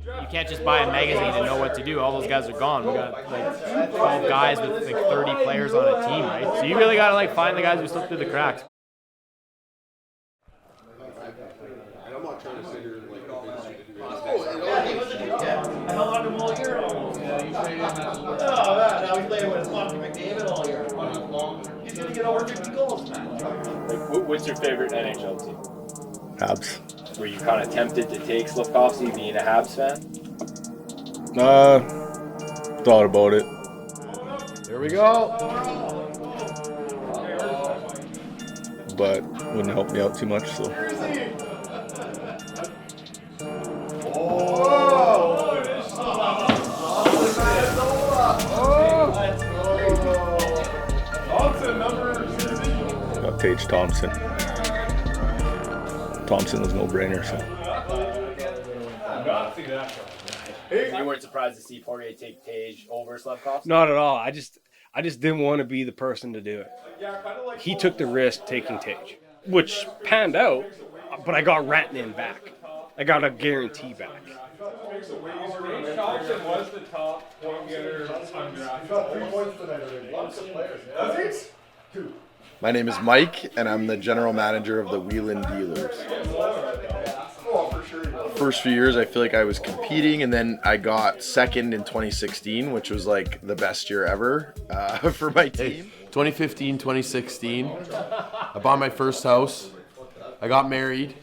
You can't just buy a magazine and know what to do. All those guys are gone. We got like 12 guys with like 30 players on a team, right? So you really got to like find the guys who slip through the cracks. And I'm not trying to sit here and like convince you to do I held on to him all year almost. Yeah, you played him as now he's playing with Scotty McDavid all year. He's going to get over 50 goals, man. Like, what's your favorite NHL team? Habs. Were you kind of tempted to take Slafkovsky being a Habs fan? Thought about it. Here we go. But wouldn't help me out too much, so. Got Tage Thompson. Thompson was no brainer, so. You weren't surprised to see Poirier take Tage over Slafkovsky? Not at all. I just didn't want to be the person to do it. He took the risk taking Tage, which panned out, but I got Rantanen back. I got a guarantee back. Thompson was the top point getter undrafted. My name is Mike, and I'm the general manager of the Wheeling Dealers. First few years, I feel like I was competing, and then I got second in 2016, which was like the best year ever for my team. 2015, 2016, I bought my first house. I got married,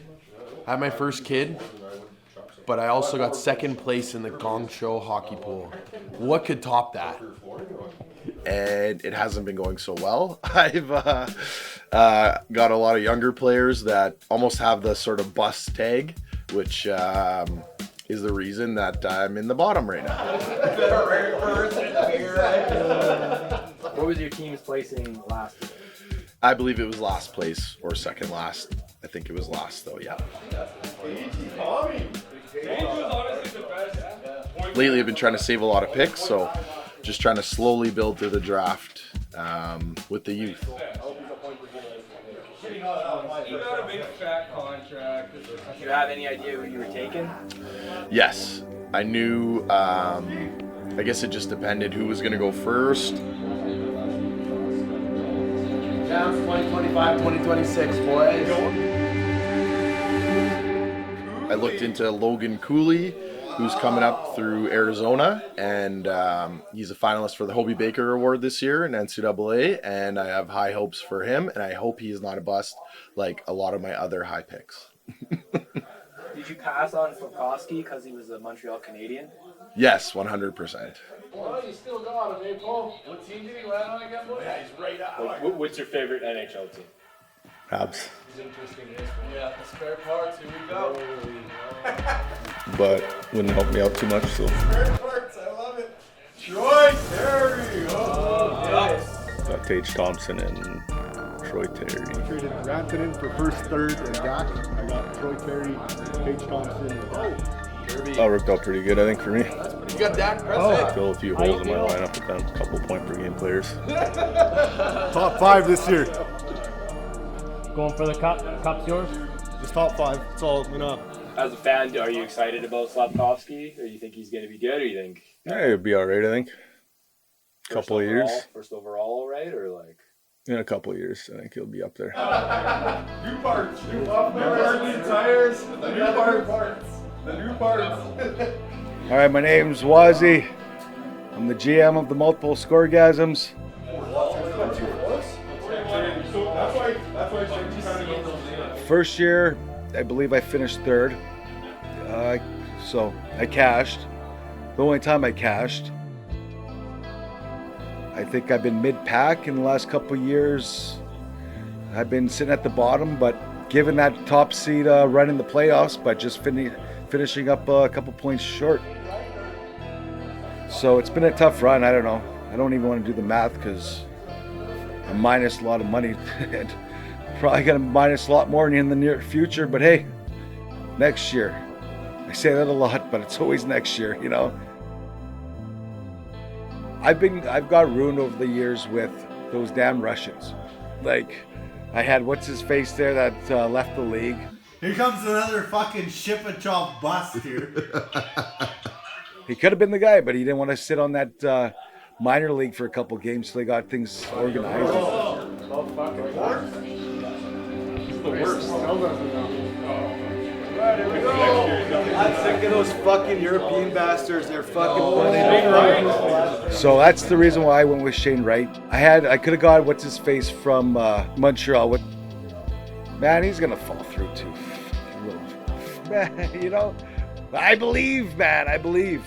had my first kid, but I also got second place in the Gong Show Hockey Pool. What could top that? And it hasn't been going so well. I've got a lot of younger players that almost have the sort of bust tag, which is the reason that I'm in the bottom right now. What was your team's placing last year? I believe it was last place or second last. I think it was last though, yeah. Lately I've been trying to save a lot of picks, so just trying to slowly build through the draft with the youth. You got a big fat contract. Did you have any idea who you were taking? Yes, I knew. I guess it just depended who was going to go first. Chance 2025, 2026, boys. I looked into Logan Cooley, who's coming up through Arizona, and he's a finalist for the Hobie Baker Award this year in NCAA, and I have high hopes for him, and I hope he is not a bust like a lot of my other high picks. Did you pass on Slafkovsky because he was a Montreal Canadian? Yes, 100%. Well, you still got him, eh, Paul? What team did he land on again, boy? Yeah, he's right out. Like, what's your favorite NHL team? Habs. Yeah, the spare parts, here we go. But wouldn't help me out too much, so. Spare parts, I love it. Troy Terry! Oh, yes. Got Tage Thompson and Troy Terry. Traded Rantanen for first, third, and Dak. I got Troy Terry, Paige Thompson. That worked out pretty good, I think, for me. You got Dak Prescott. Fill a few holes in my lineup with them, a couple point per game players. Top 5 this year. Going for the cup. Cup's yours. Just top 5. That's all. As a fan, are you excited about Slafkovsky? Or you think he's going to be good? Or you think Yeah, it'd be all right, I think. Couple of years. First overall, right? Or like In a couple of years, I think he'll be up there. New parts. New tires. The new parts. The new parts. All right, my name's Wazzy. I'm the GM of the Multiple Scoregasms. First year, I believe I finished third. So I cashed. The only time I cashed. I think I've been mid-pack in the last couple of years. I've been sitting at the bottom, but given that top seed run in the playoffs, but just finishing up a couple points short. So it's been a tough run. I don't know. I don't even want to do the math because I'm minus a lot of money. And probably going to minus a lot more in the near future. But hey, next year. I say that a lot, but it's always next year, you know. I've got ruined over the years with those damn Russians. Like, I had what's his face there that left the league. Here comes another fucking Shipachov bust here. he could have been the guy, but he didn't want to sit on that minor league for a couple games till they got things organized. I'm sick of those fucking European bastards. They're fucking funny. So that's the reason why I went with Shane Wright. I could have got what's his face from Montreal. Man, he's gonna fall through too. Man, you know, I believe, man. I believe.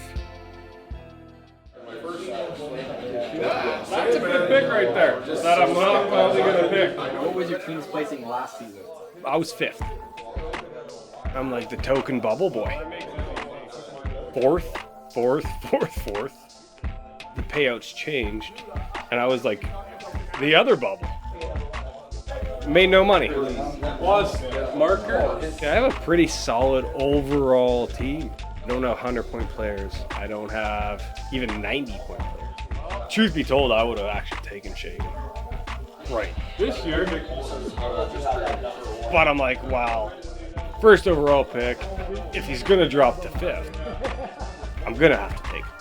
That's a good pick right there. That I'm not probably going to pick. What was your team's placing last season? I was 5th. I'm like the token bubble boy. 4th. The payouts changed, and I was like the other bubble. Made no money. Was marker. I have a pretty solid overall team. I don't have 100-point players. I don't have even 90-point players. Truth be told, I would have actually taken Shane. Right. This year. But I'm like, wow. First overall pick. If he's going to drop to 5th, I'm going to have to take him.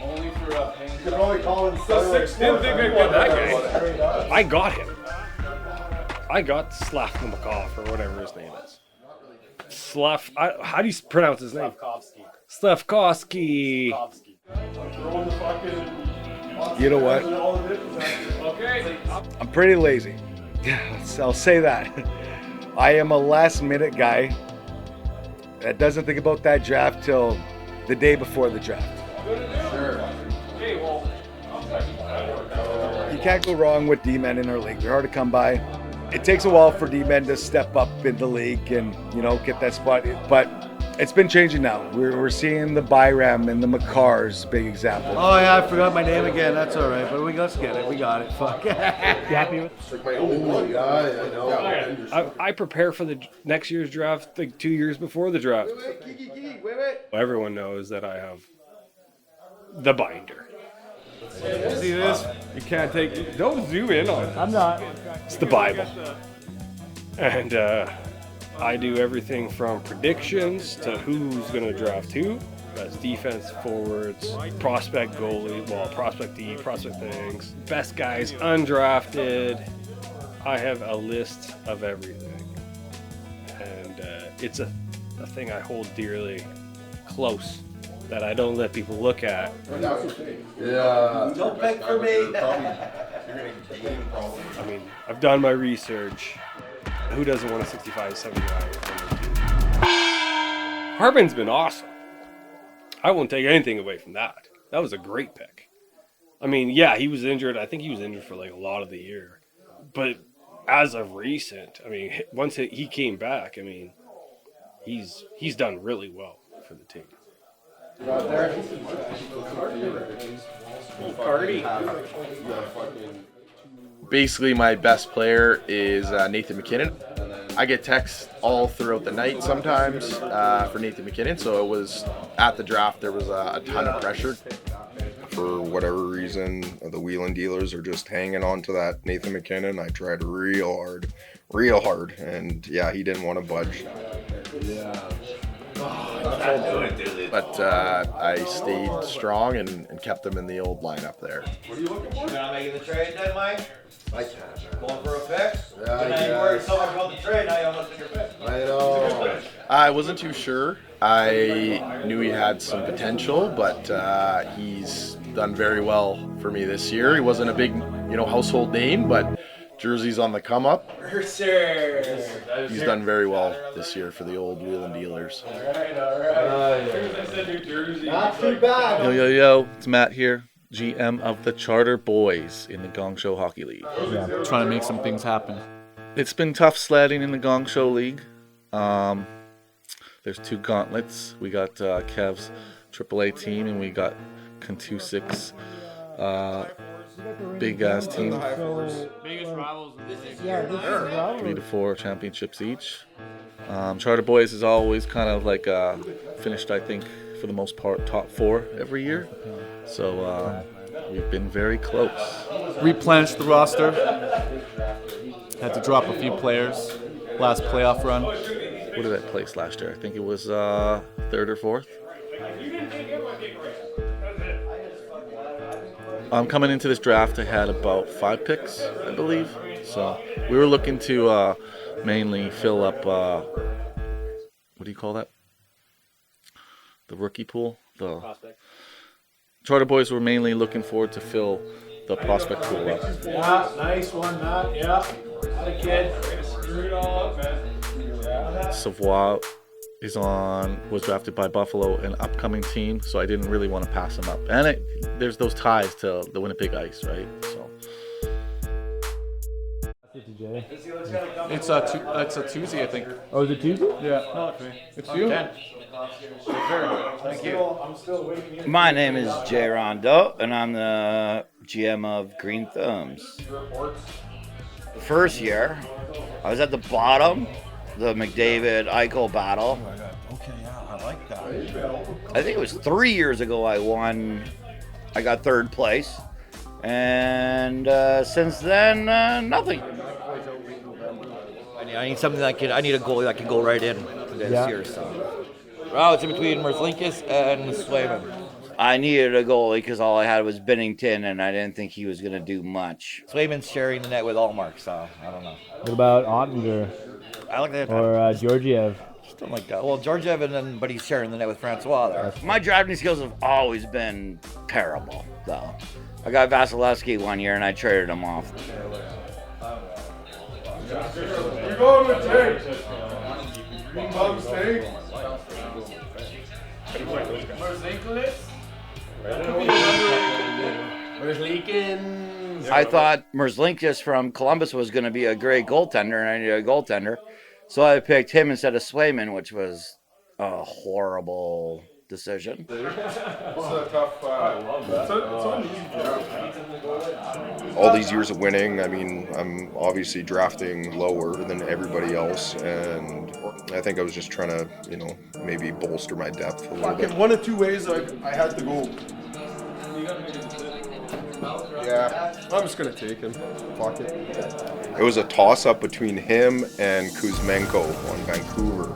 Only for a pain. You can only call him Didn't think I'd get that guy. I got him. I got Slafnikov or whatever his name is. How do you pronounce his name? Slavkovsky. You know what? I'm pretty lazy. I'll say that. I am a last-minute guy that doesn't think about that draft till the day before the draft. You can't go wrong with D-men in our league. They're hard to come by. It takes a while for D-men to step up in the league and, you know, get that spot. But it's been changing now. We're seeing the Byram and the McCars, big example. Oh yeah, I forgot my name again. That's all right, but let's get it. We got it. Fuck. You happy with? I prepare for the next year's draft like 2 years before the draft. Everyone knows that I have the binder. See this? You can't take. Don't zoom in on it. I'm not. It's the Bible. And I do everything from predictions to who's going to draft who. That's defense, forwards, prospect goalie, prospect D, prospect things, best guys, undrafted. I have a list of everything. And it's a thing I hold dearly close that I don't let people look at. Yeah. Don't pick for me. I mean, I've done my research. Who doesn't want a 65, 70 guy? Harbin's been awesome. I won't take anything away from that. That was a great pick. I mean, yeah, he was injured. I think he was injured for like a lot of the year. But as of recent, I mean, once he came back, I mean, he's done really well for the team. Party. Basically, my best player is Nathan McKinnon. I get texts all throughout the night sometimes for Nathan McKinnon, so it was at the draft there was a ton of pressure. For whatever reason, the wheeling dealers are just hanging on to that Nathan McKinnon. I tried real hard, and yeah, he didn't want to budge. But I stayed strong and kept them in the old lineup there. What are you looking for? You're not making the trade then, Mike? I can't. Going for a pick? Yeah, now you worried so much about the trade, now you almost took your pick. I know. I wasn't too sure. I knew he had some potential, but he's done very well for me this year. He wasn't a big, household name, but Jersey's on the come up. He's done very well this year for the old wheeling dealers. Not too bad. Yo, it's Matt here, GM of the Charter Boys in the Gong Show Hockey League. Yeah, trying to make some things happen. It's been tough sledding in the Gong Show League. There's 2 gauntlets. We got Kev's AAA team, and we got Contusic's big ass team. Biggest rivals in the league. 3 to 4 championships each. Charter Boys is always kind of like finished, I think, for the most part, top 4 every year. So we've been very close. Replenished the roster. Had to drop a few players. Last playoff run. What did I place last year? I think it was 3rd or 4th. Coming into this draft, I had about 5 picks, I believe. So we were looking to mainly fill up, what do you call that? The rookie pool? The Charter Boys were mainly looking forward to fill the prospect pool up. Yeah, nice one, Matt. Yeah. Hi, kid. Screw it all up, man. Savoie was drafted by Buffalo, an upcoming team, so I didn't really want to pass him up. And there's those ties to the Winnipeg Ice, right? So. It's a Tuesday, I think. Oh, is it Tuesday? Yeah. No, it's you. Thank you. I'm still waiting. My name is Jay Rondeau, and I'm the GM of Green Thumbs. The first year, I was at the bottom, the McDavid Eichel battle. Okay, yeah, I like that. I think it was 3 years ago I won. I got 3rd place. And since then, nothing. I need something I need a goalie that can go right in this year. So. Well, it's in between Merzlikis and Swayman. I needed a goalie because all I had was Binnington, and I didn't think he was going to do much. Swayman's sharing the net with Allmark, so I don't know. What about Ottinger? I like that. Or Georgiev? Something like that. Well, Georgiev, but he's sharing the net with Francois there. My drafting skills have always been terrible, though. I got Vasilevsky one year, and I traded him off. You're going with Jay. Green Thumbs, Jay. I thought Merzlikis from Columbus was going to be a great goaltender, and I needed a goaltender. So I picked him instead of Swayman, which was a horrible decision. It's a tough, it's an easy draft. All these years of winning, I mean, I'm obviously drafting lower than everybody else, and I think I was just trying to, maybe bolster my depth a little bit. One of two ways I had to go. Yeah, I'm just going to take him. Fuck it. It was a toss-up between him and Kuzmenko on Vancouver.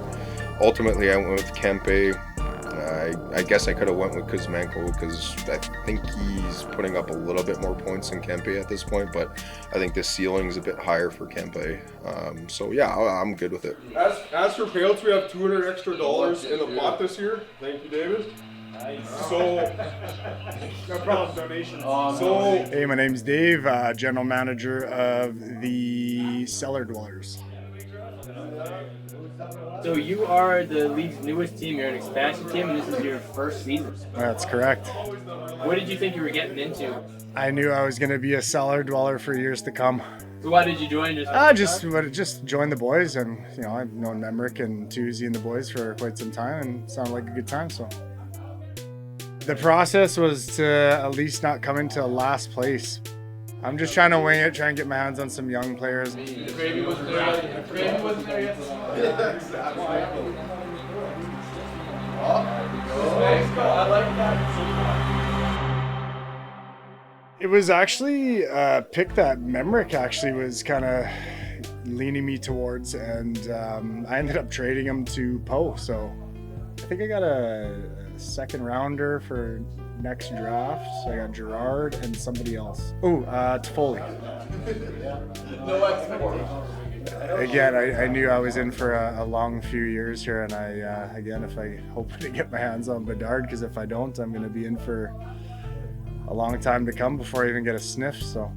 Ultimately, I went with Kempe. I guess I could have went with Kuzmenko because I think he's putting up a little bit more points than Kempe at this point, but I think the ceiling is a bit higher for Kempe. So yeah, I'm good with it. As for payouts, we have $200 extra in the pot this year. Thank you, David. So, no problem, donations. Hey, my name's Dave, General Manager of the Cellar Dwellers. So you are the league's newest team. You're an expansion team, and this is your first season. That's correct. What did you think you were getting into? I knew I was going to be a cellar dweller for years to come. So why did you join? Just join the boys, and I've known Memrick and Tuesday and the boys for quite some time, and it sounded like a good time. So the process was to at least not come into last place. I'm just trying to wing it, trying to get my hands on some young players. The gravy wasn't there yet. The gravy wasn't there yet. Yeah, exactly. I like that. It was actually a pick that Memrick actually was kind of leaning me towards, and I ended up trading him to Poe. So I think I got a second rounder for next draft. So I got Gerard and somebody else. Oh, Toffoli. No expectation. Again, I knew I was in for a long few years here, and if I hope to get my hands on Bedard, because if I don't, I'm going to be in for a long time to come before I even get a sniff. So.